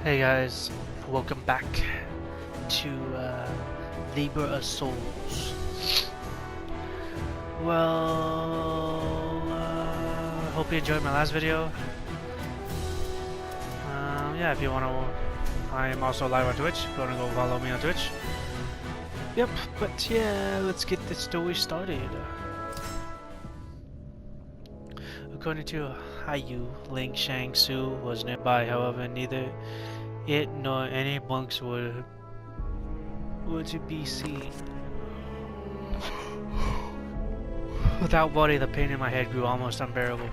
Hey guys, welcome back to Labor of Souls. Well, hope you enjoyed my last video. Yeah, if you want to, I am also live on Twitch. If you want to go follow me on Twitch. Yep, but yeah, let's get this story started. According to Hayu, Ling Shang Su was nearby. However, neither it nor any monks were to be seen. Without worry, the pain in my head grew almost unbearable.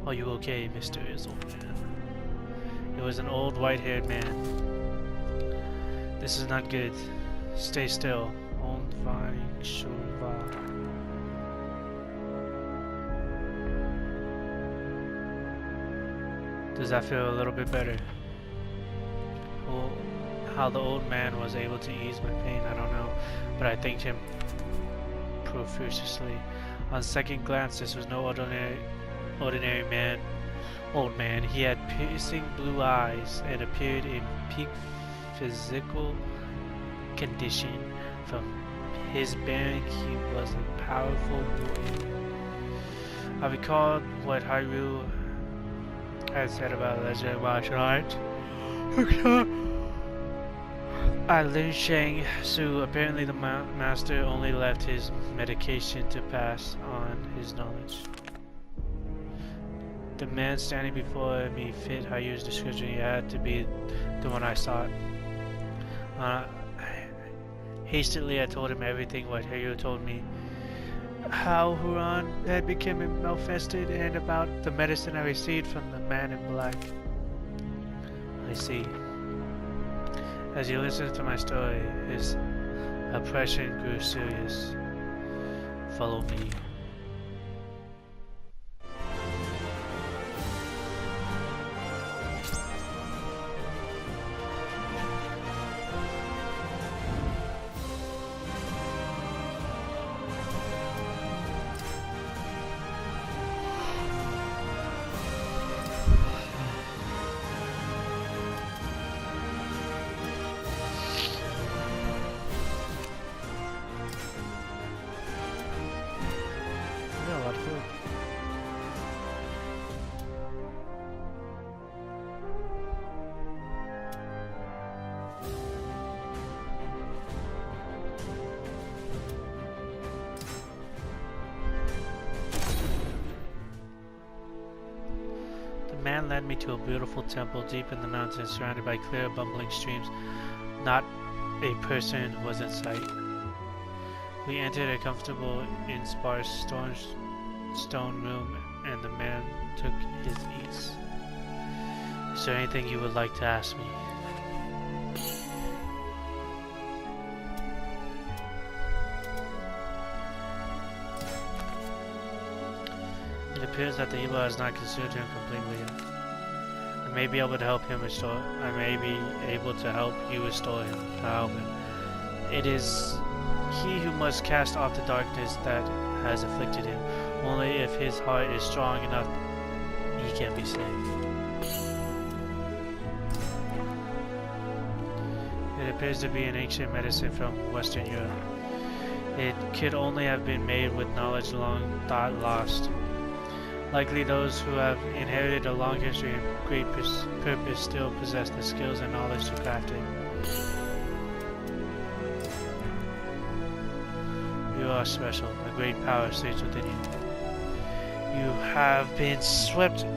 Are you okay, mysterious old man? It was an old white-haired man. This is not good. Stay still. Old Vine Shurva. Does that feel a little bit better? Well, how the old man was able to ease my pain, I don't know, but I thanked him profusely. On second glance, this was no ordinary man. Old man. He had piercing blue eyes and appeared in peak physical condition. From his bearing, he was a powerful warrior. I recalled what Haru had said about legendary martial arts. Lin Shang Su, apparently the master only left his medication to pass on his knowledge. The man standing before me fit Hayu's description. He had to be the one I sought. Hastily, I told him everything what Hayu told me. How Huron had become malfested and about the medicine I received from the man in black. I see. As he listened to my story, his oppression grew serious. Follow me. The man led me to a beautiful temple deep in the mountains, surrounded by clear, bubbling streams. Not a person was in sight. We entered a comfortable, sparse stone room, and the man took his ease. Is there anything you would like to ask me? It appears that the evil has not consumed him completely yet. I may be able to help him restore. I may be able to help you restore him. Help him. It is he who must cast off the darkness that has afflicted him. Only if his heart is strong enough, he can be saved. It appears to be an ancient medicine from Western Europe. It could only have been made with knowledge long thought lost. Likely those who have inherited a long history and great purpose still possess the skills and knowledge to craft it. You are special. A great power stays within you. You have been swept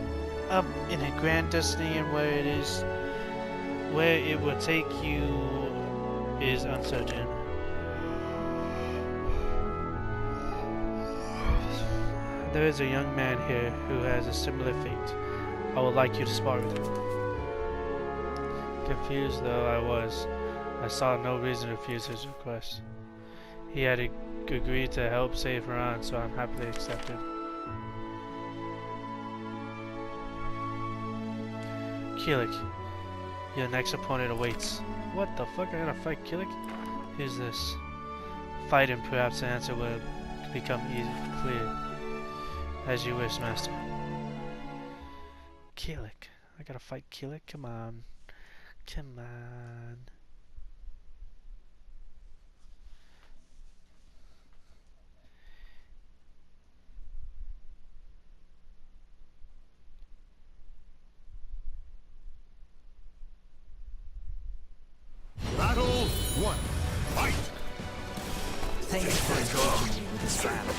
up in a grand destiny, and where it will take you is uncertain. There is a young man here who has a similar fate. I would like you to spar with him. Confused though I was, I saw no reason to refuse his request. He had agreed to help save Haran, so I'm happily accepted. Kilik, your next opponent awaits. What the fuck? I gotta fight Kilik? Who's this? Fight him, perhaps the answer will become clear. As you wish, Master. Kilik. I gotta fight Killer. Come on. Come on. Battle 1. Fight! Thank you for indulging me with this battle.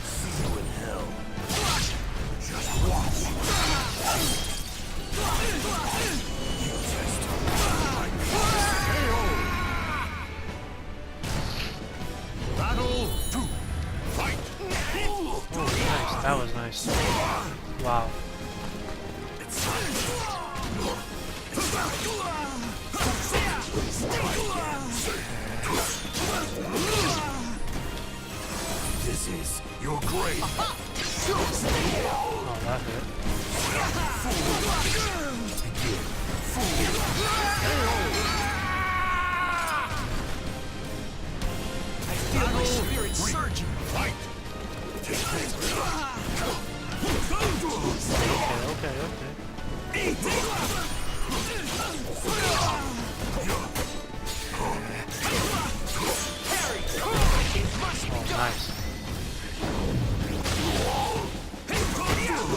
See you in hell. Just watch. Battle 2. Fight! Oh, nice. That was nice. Wow. This is your grave. Oh, that hurt. I feel my spirit surging. Fight! Okay. Oh, nice.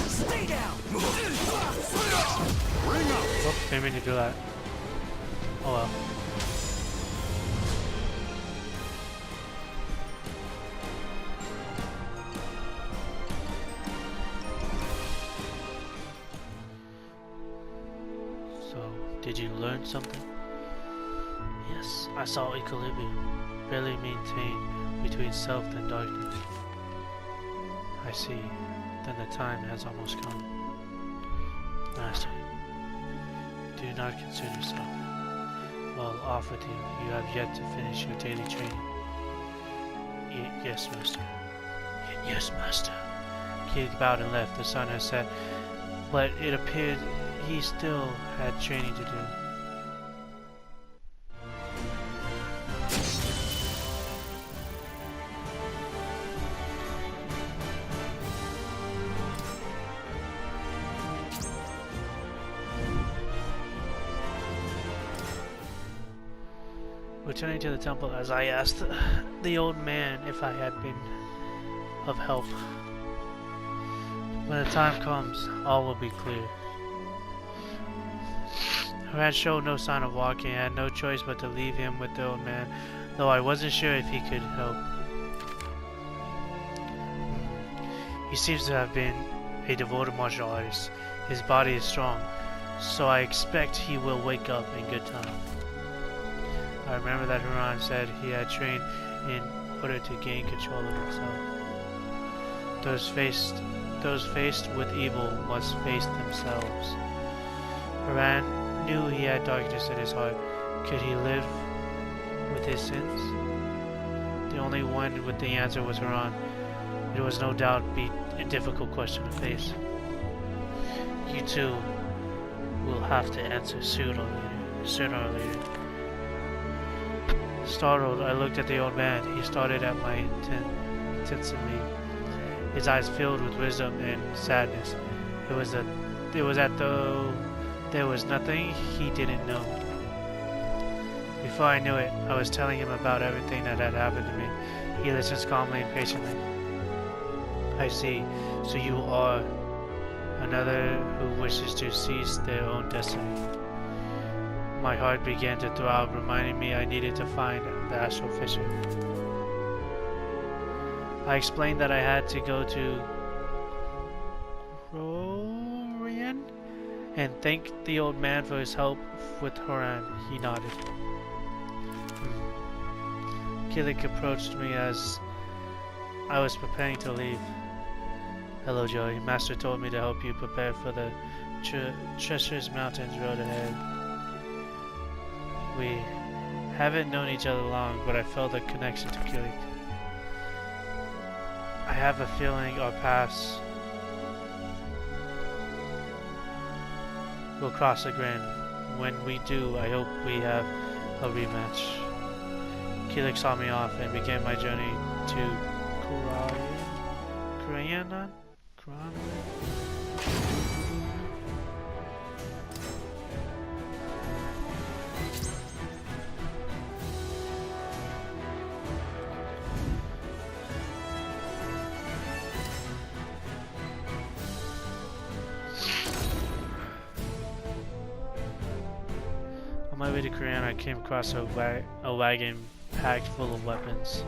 Stay down. Ring up! Oh, didn't mean to do that. Oh well. So, did you learn something? Yes, I saw equilibrium, barely maintained between self and darkness. I see. Then the time has almost come. Master, do not concern yourself. Well, off with you. You have yet to finish your daily training. Yes, Master. Yes, Master. He bowed and left. The sun had set, but it appeared he still had training to do. Returning to the temple as I asked the old man if I had been of help. When the time comes, all will be clear. Haran showed no sign of walking. I had no choice but to leave him with the old man, though I wasn't sure if he could help. He seems to have been a devoted martial artist. His body is strong, so I expect he will wake up in good time. I remember that Haran said he had trained in order to gain control of himself. Those faced with evil must face themselves. Haran knew he had darkness in his heart. Could he live with his sins? The only one with the answer was Haran. It was no doubt be a difficult question to face. You two will have to answer sooner or later. Startled, I looked at the old man. He started at my intensely. His eyes filled with wisdom and sadness. It was as though there was nothing he didn't know. Before I knew it, I was telling him about everything that had happened to me. He listens calmly and patiently. I see. So you are another who wishes to seize their own destiny. My heart began to throb, reminding me I needed to find the astral fissure. I explained that I had to go to Rorian and thanked the old man for his help with Haran. He nodded. Kilik approached me as I was preparing to leave. Hello, Joey. Master told me to help you prepare for the treacherous mountains road ahead. We haven't known each other long, but I felt a connection to Kilik. I have a feeling our paths will cross again. When we do, I hope we have a rematch. Keelik saw me off and began my journey to Krayanan? On my way to Korean, I came across a wagon packed full of weapons.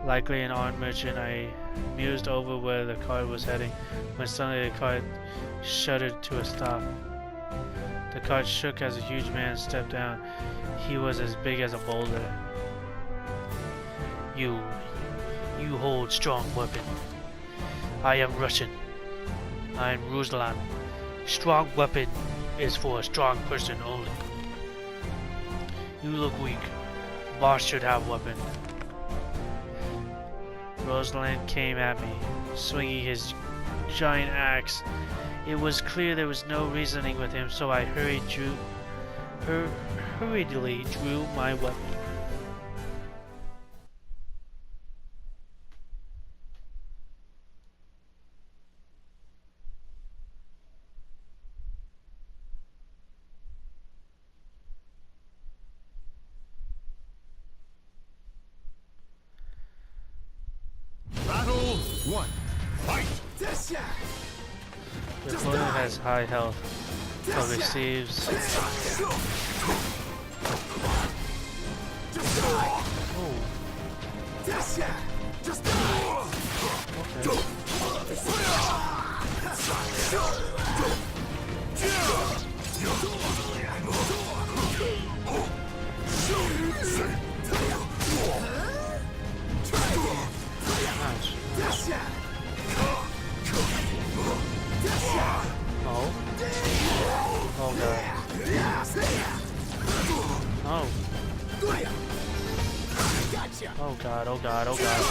Likely an armed merchant, I mused over where the cart was heading, when suddenly the cart shuddered to a stop. The cart shook as a huge man stepped down. He was as big as a boulder. You hold strong weapon. I am Russian. I am Ruslan. Strong weapon is for a strong person only. You look weak. Boss should have weapon. Rosalind came at me, swinging his giant axe. It was clear there was no reasoning with him, so I hurriedly drew my weapon. Battle 1. Fight! The opponent has high health, but receives... Oh. Oh. Oh god. Oh. Oh god, oh god, oh god.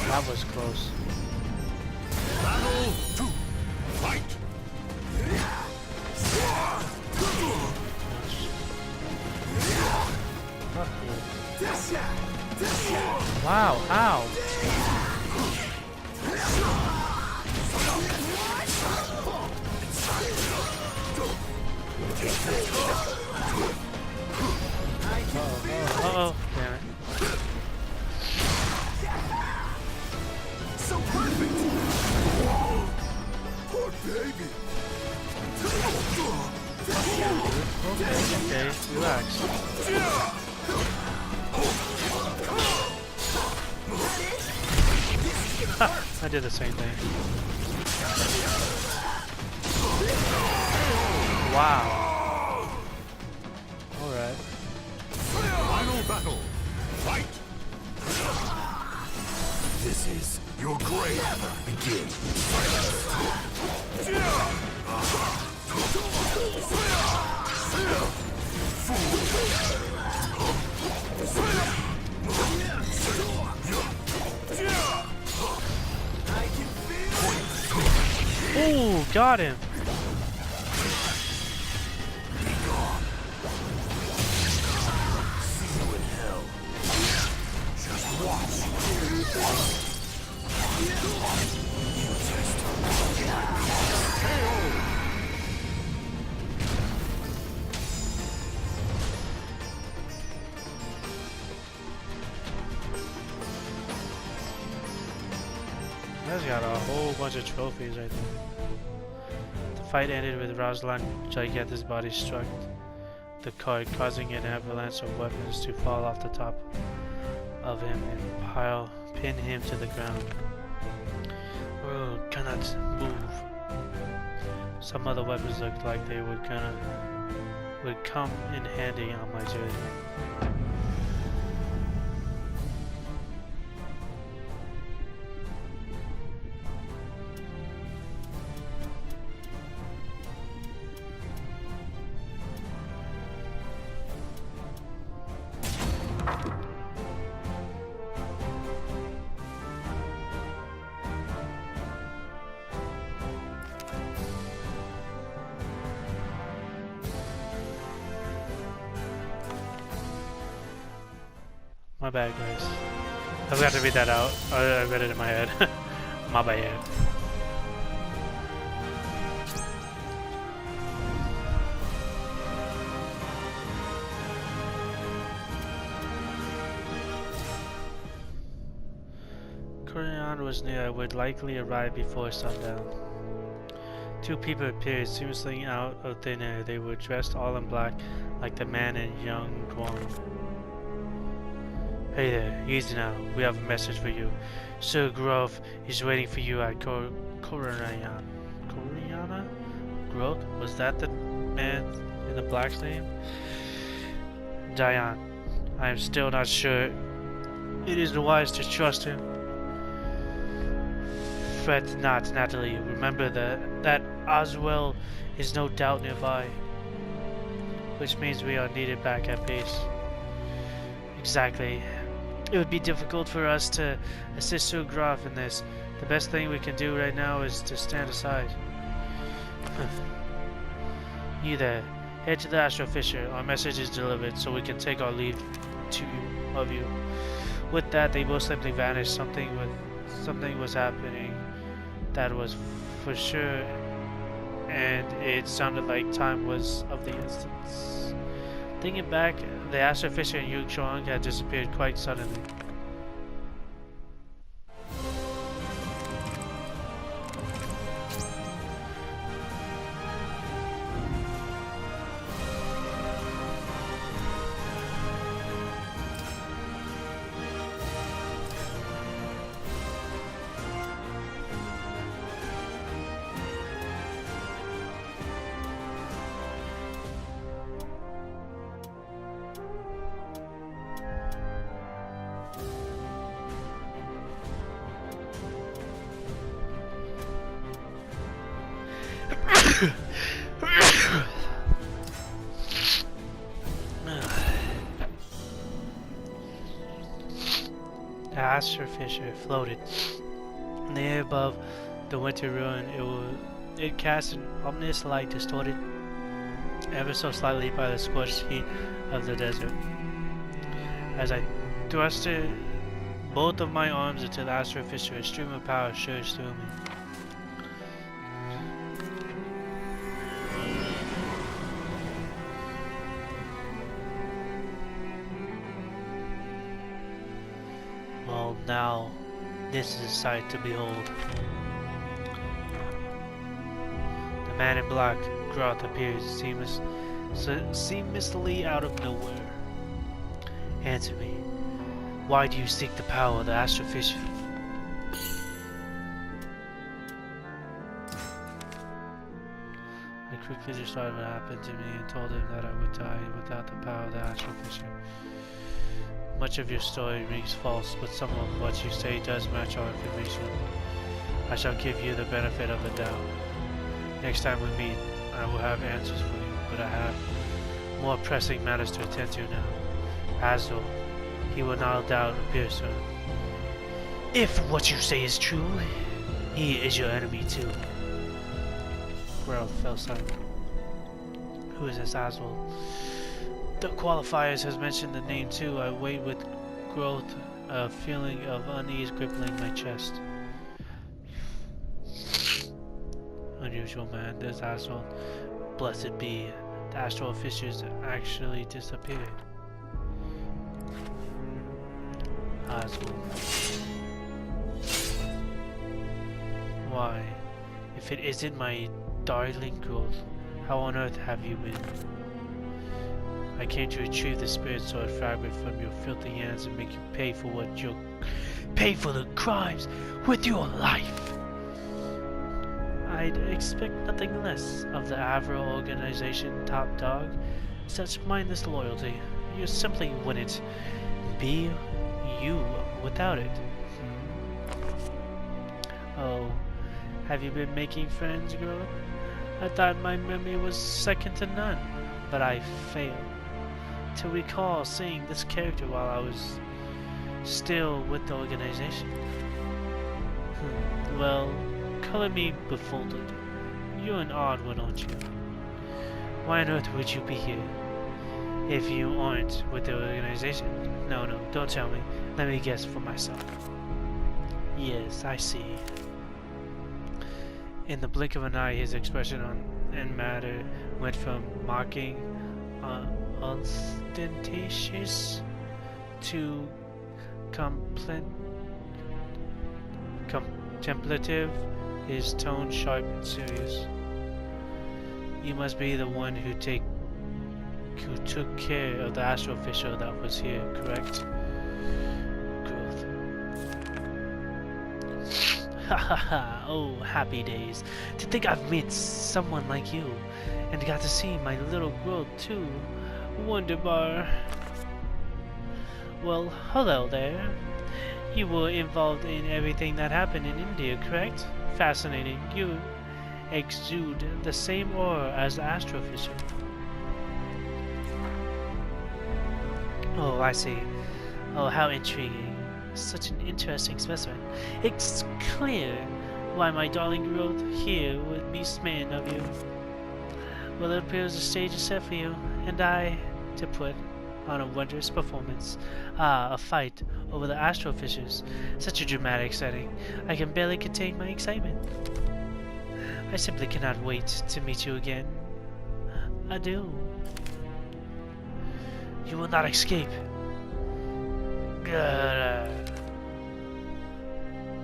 That was close. Battle 2. Fight! Wow, ow! Uh-oh, damn it. So perfect! Poor baby! Okay, relax. I did the same thing. Wow. Alright. Final battle. Fight! This is your grave. Begin. Ooh, got him. That's got a whole bunch of trophies right there. The fight ended with Rosalind Gigante's body struck the cart, causing an avalanche of weapons to fall off the top of him and pin him to the ground. Oh, cannot move. Some other weapons looked like they would come in handy on my journey. My bad, guys. I forgot to read that out. I read it in my head. My bad. Corian was near. I would likely arrive before sundown. Two people appeared, seemingly out of thin air. They were dressed all in black, like the man in young Guang. Hey there, easy now. We have a message for you. Sir Grove is waiting for you at Coriana. Coriana? Grove? Was that the man in the black's name? Diane. I am still not sure. It is wise to trust him. Fret not, Natalie. Remember that Oswell is no doubt nearby. Which means we are needed back at base. Exactly. It would be difficult for us to assist Sir Graf in this. The best thing we can do right now is to stand aside. You there. Head to the Astro Fisher. Our message is delivered, so we can take our leave of you. With that, they both simply vanished. Something was happening. That was for sure, and it sounded like time was of the essence. Thinking back, the Astro Fisher and Yu Chuang had disappeared quite suddenly. The Astro Fisher floated near above the winter ruin. It cast an ominous light, distorted ever so slightly by the scorched heat of the desert. As I thrusted both of my arms into the Astro Fisher, a stream of power surged through me. Well, now, this is a sight to behold. The man in black, Groth, appeared seamlessly out of nowhere. Answer me. Why do you seek the power of the Astro Fisher? I quickly described what happened to me and told him that I would die without the power of the Astro Fisher. Much of your story rings false, but some of what you say does match our information. I shall give you the benefit of the doubt. Next time we meet, I will have answers for you, but I have more pressing matters to attend to now. Asdol, he will no doubt appear soon. If what you say is true, he is your enemy too. Growth fell silent. Who is this Asdol? The qualifiers has mentioned the name too. I wait with growth, a feeling of unease gripping my chest. Unusual man, this Asdol. Blessed be, the Astral Fishers actually disappeared. Asdol. Why, if it isn't my darling growth, how on earth have you been? I came to retrieve the spirit sword fragment from your filthy hands and make you pay for the crimes with your life. I'd expect nothing less of the Avro organization top dog. Such mindless loyalty. You simply wouldn't be you without it. Oh, have you been making friends, girl? I thought my memory was second to none, but I failed to recall seeing this character while I was still with the organization. Well, color me befolded. You're an odd one, aren't you? Why on earth would you be here? if you aren't with the organization. No, don't tell me. Let me guess for myself. Yes, I see. In the blink of an eye, his expression and manner went from mocking, ostentatious, to contemplative, his tone sharp and serious. You must be the one who took care of the astroofficial that was here, correct? Growth. Ha ha ha, oh happy days. To think I've met someone like you, and got to see my little growth too. Wonderbar. Well, hello there. You were involved in everything that happened in India, correct? Fascinating. You exude the same aura as the astroofficial. Oh, I see. Oh, how intriguing. Such an interesting specimen. It's clear why my darling growth here would be smitten of you. Well, it appears the stage is set for you, and I to put on a wondrous performance. Ah, a fight over the astroofficials. Such a dramatic setting. I can barely contain my excitement. I simply cannot wait to meet you again. Adieu. You will not escape.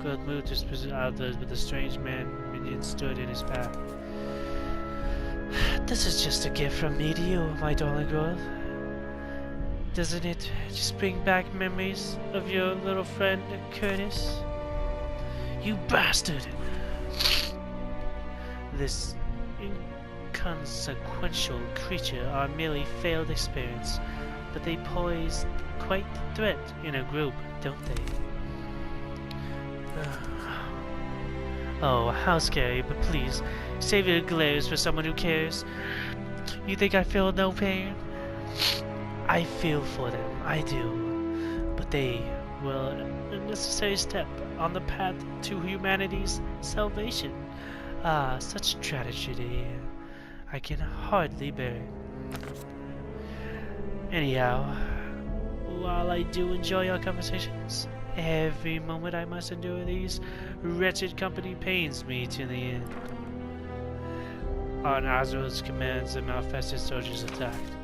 Growth moved to his outdoors, but the strange minion stood in his path. This is just a gift from me to you, my darling Growth. Doesn't it just bring back memories of your little friend Curtis? You bastard! This inconsequential creature are merely failed experience, but they pose quite the threat in a group, don't they? Oh, how scary, but please, save your glares for someone who cares. You think I feel no pain? I feel for them, I do. But they were a necessary step on the path to humanity's salvation. Ah, such tragedy. I can hardly bear it. Anyhow, while I do enjoy our conversations, every moment I must endure these wretched company pains me to the end. On Azrael's commands, the Malfested soldiers attacked.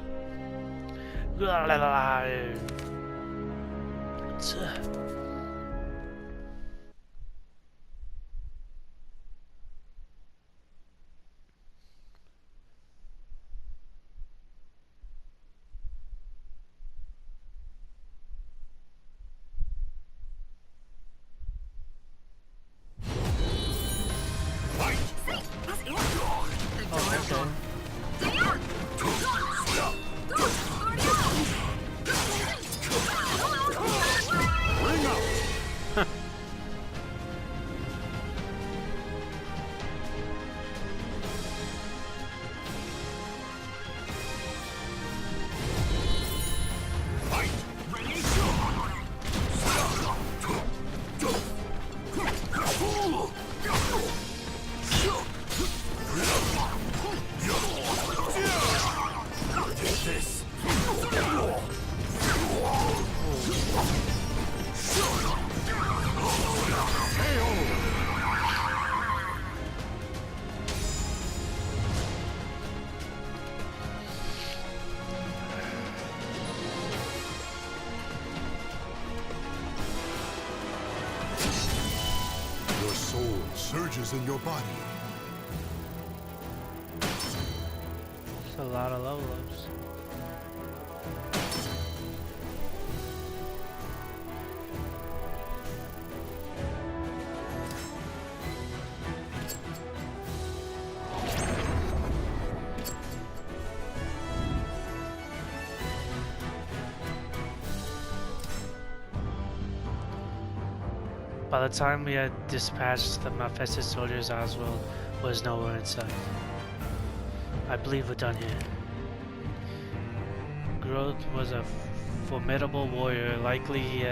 Surges in your body. It's a lot of level ups. By the time we had dispatched the Malfested soldiers, Oswald was nowhere in sight. I believe we're done here. Growth was a formidable warrior, likely he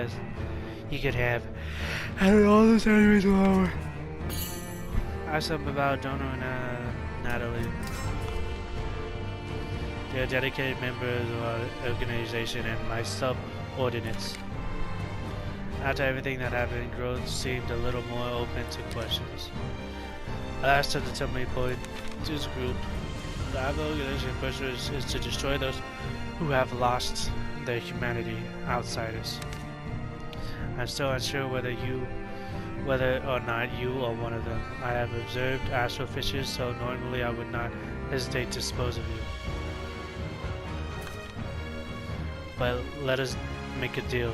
could have had all his enemies alone. Ask them about Dono and Natalie. They are dedicated members of our organization and my subordinates. After everything that happened, Growth seemed a little more open to questions. I asked him to tell me point to his group. The organization question is to destroy those who have lost their humanity, outsiders. I'm still unsure whether or not you are one of them. I have observed astral fishes, so normally I would not hesitate to dispose of you. But let us make a deal.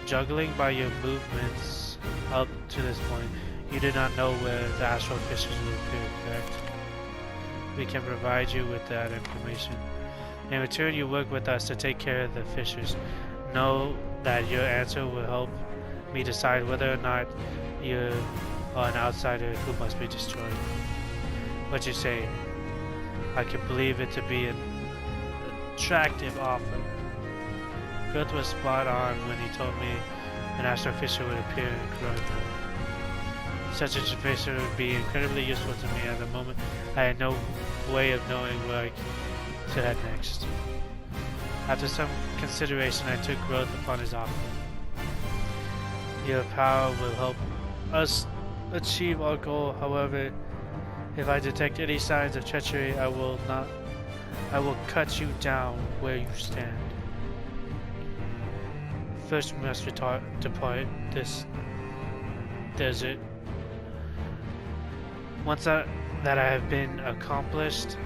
Juggling by your movements up to this point, you do not know where the astral fishes will appear, correct? We can provide you with that information. In return, you work with us to take care of the fishers. Know that your answer will help me decide whether or not you are an outsider who must be destroyed. What you say? I can believe it to be an attractive offer. Growth was spot on when he told me an astral fisher would appear in Growth. Such information would be incredibly useful to me. At the moment, I had no way of knowing where I should head next. After some consideration, I took Growth upon his offer. Your power will help us achieve our goal. However, if I detect any signs of treachery, I will cut you down where you stand. First, we must depart this desert. Once that has been accomplished,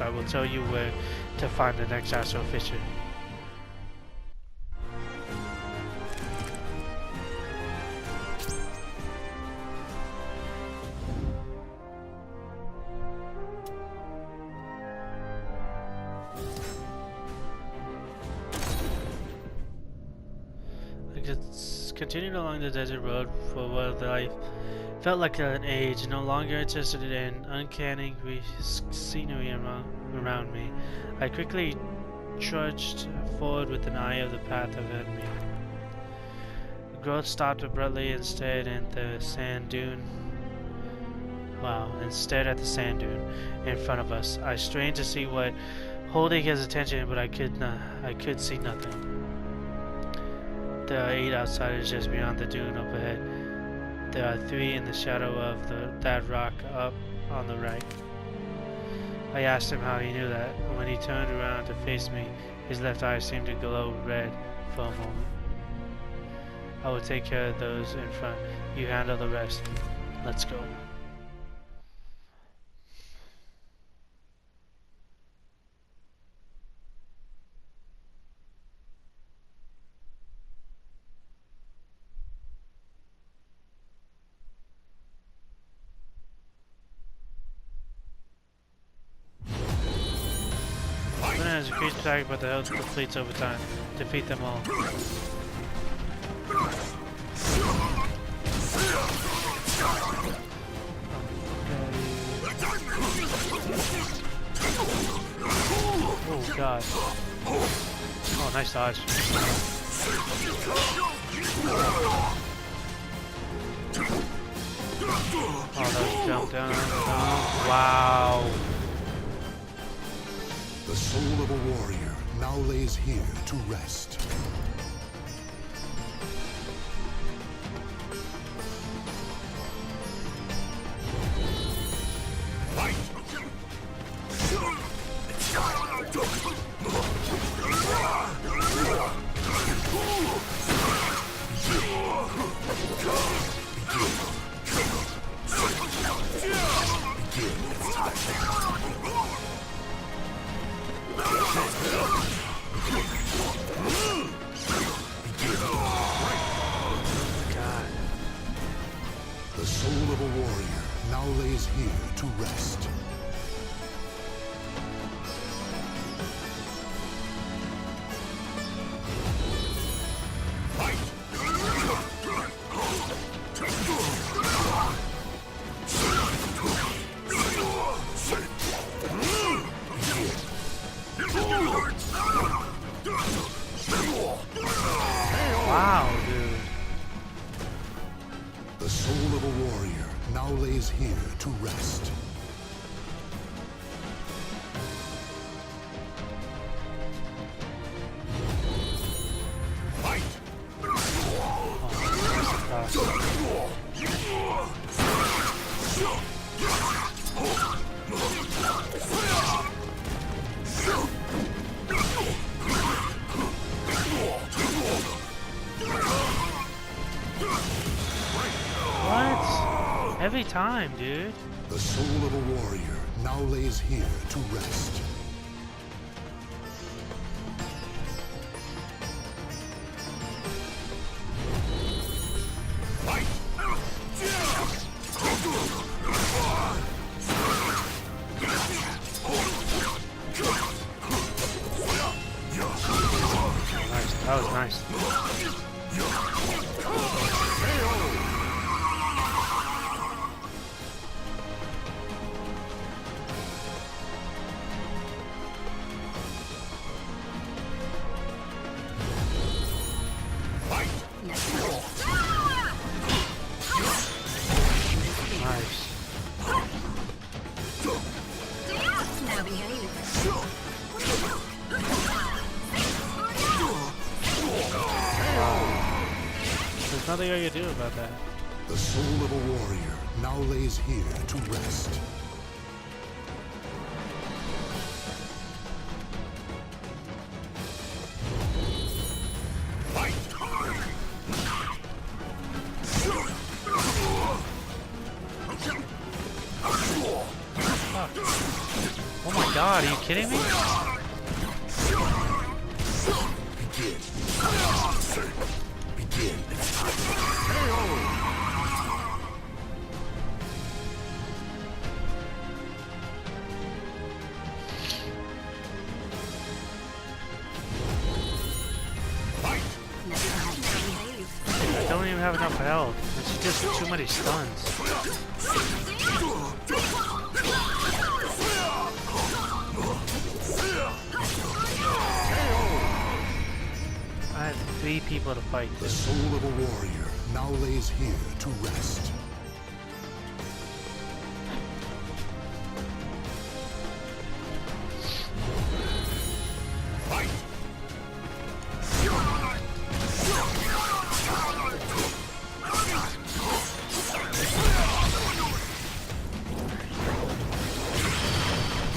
I will tell you where to find the next astral fisher. Continued along the desert road for what life felt like an age, no longer interested in uncanny scenery around me. I quickly trudged forward with an eye of the path ahead of me. The Growth stopped abruptly and stared at the sand dune. And stared at the sand dune in front of us. I strained to see what holding his attention, but I could see nothing. There are 8 outsiders just beyond the dune up ahead. There are 3 in the shadow of that rock up on the right. I asked him how he knew that. When he turned around to face me, his left eye seemed to glow red for a moment. I will take care of those in front. You handle the rest. Let's go. As a creature attack, but the health depletes over time. Defeat them all. Oh god. Oh, nice dodge. Oh, that jump down. Wow. The soul of a warrior now lays here to rest. Fight! The soul of a warrior now lays here to rest. Wow, dude. The soul of a warrior now lays here to rest. Every time, dude. The soul of a warrior now lays here to rest. Nice. That was nice. Nice. Now behave. There's nothing I can do about that. The soul of a warrior now lays here to rest. Oh my god, are you kidding me? Begin. I don't even have enough health. It's just too many stuns. I have 3 people to fight. The soul of a warrior now lays here to rest.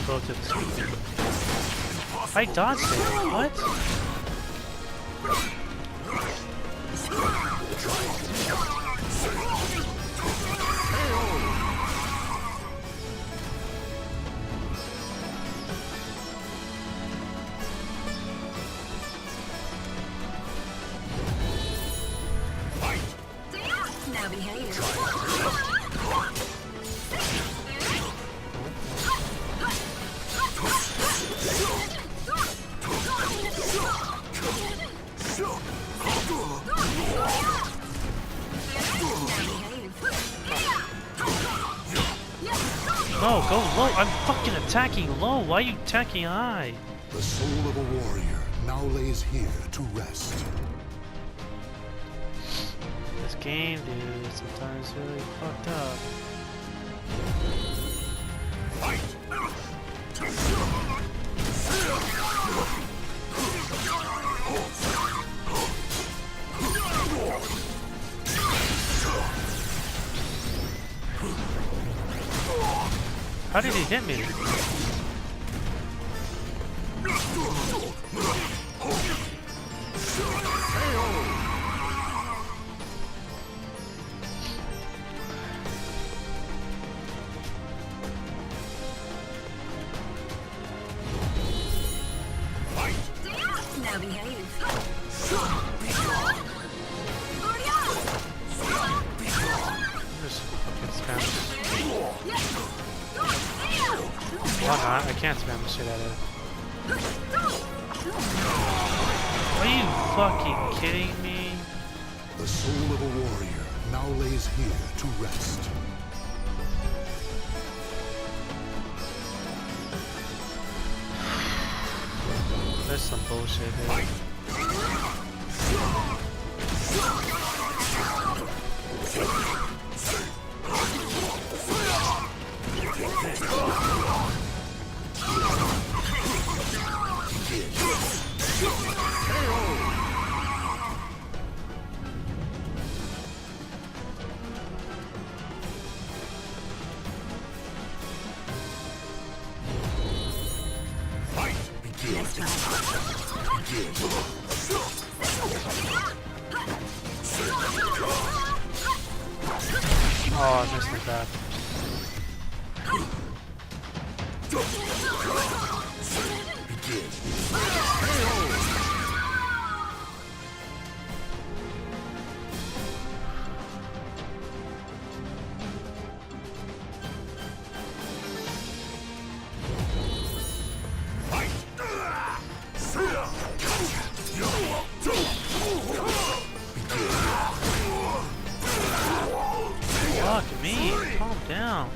Go to the speaker. I dodged it. What? Now behave. No, go low. I'm fucking attacking low. Why are you attacking high? The soul of a warrior now lays here to rest. This game, dude, sometimes really fucked up. How did he hit me? Now behave. Just fucking spam this. Why not? I can't spam the shit out of it. Are you fucking kidding me? The soul of a warrior now lays here to rest. There's some bullshit here. Oh, I missed the grab. Fuck me, calm down.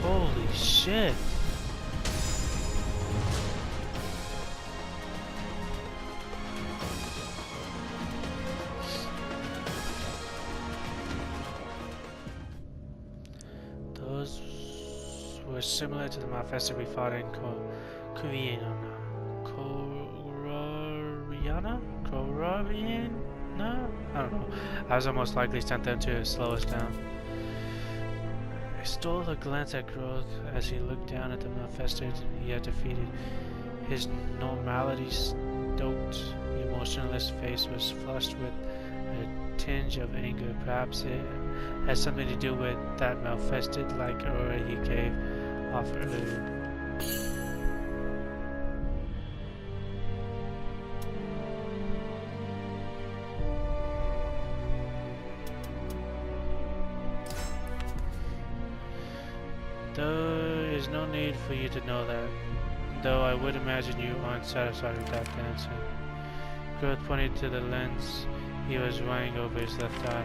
Holy shit. Those were similar to the Mephisto we fought in Koreana? I don't know. I was almost likely sent them to slow us down. I stole a glance at Growth as he looked down at the Mephisto he had defeated. His normality-stoked, emotionless face was flushed with a tinge of anger. Perhaps it had something to do with that Mephisto-like aura he gave off earlier. There is no need for you to know that, though I would imagine you aren't satisfied with that answer. Growth pointed to the lens he was wearing over his left eye.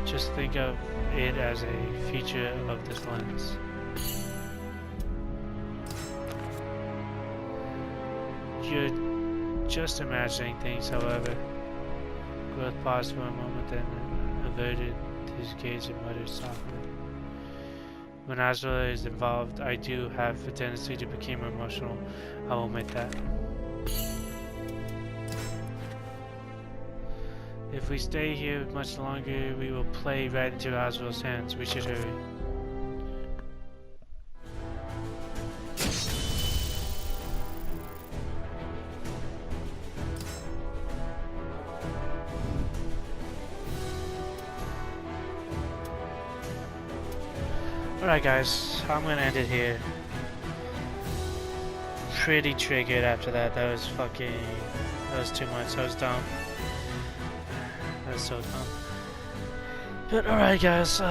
Just think of it as a feature of this lens. You're just imagining things, however. Growth paused for a moment, then averted his gaze and muttered softly. When Azrael is involved, I do have a tendency to become emotional. I will admit that. If we stay here much longer, we will play right into Azrael's hands. We should hurry. Alright guys, I'm gonna end it here. Pretty triggered after that. That was too much. That was dumb. That was so dumb. But alright guys,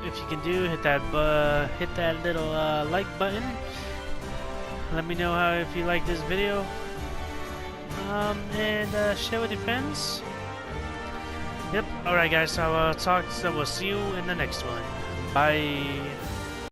if you can do, hit that little like button. Let me know if you like this video. And share with your friends. Yep, alright guys, so we'll see you in the next one. Bye.